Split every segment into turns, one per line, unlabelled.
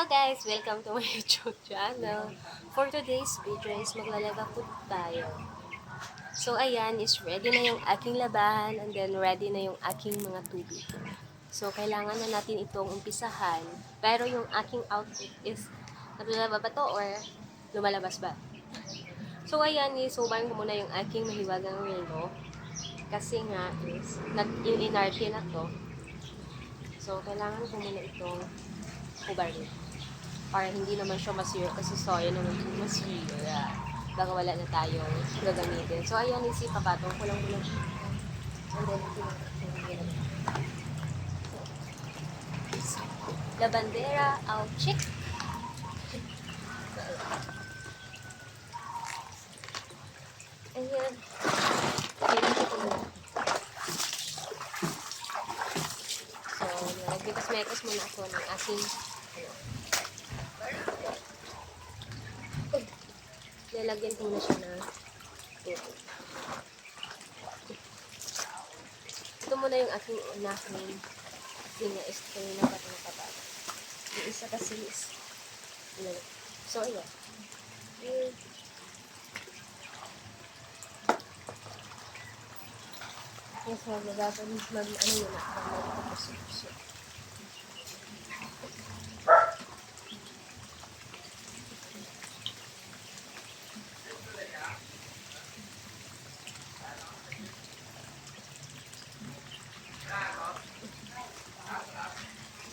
Guys! Welcome to my YouTube channel. For today's video is maglalaba po tayo. So ayan, is ready na yung aking labahan and then ready na yung aking mga tubig. So kailangan na natin itong umpisahan. Pero yung aking outfit is naglalaba ba to or lumalabas ba? So ayan, isubahin ko muna yung aking mahiwagang relo. Kasi nga is, in-inarche na to. So kailangan ko muna itong ubarin. Para hindi naman siya masira kasi soya naman kung masira. Baka wala na tayong gagamitin. So, ayan, papatong ko lang muna. And then, La Bandera, out check. Ayan. So, nagbitas-metas muna ako ng aking lalagyan ko na siya na tubig. Ito muna yung aking unahin. Kasi nga is kanina pa ito nakabag. Yung isa kasi is so, ayan. Yes, magagapan ano yun na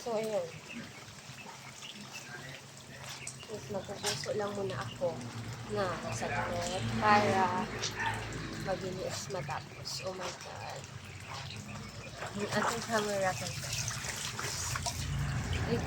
So, ayun. Is magpupuso lang muna ako na saglit para mabilis matapos. Oh my God. Yung ating camera ko. Ay,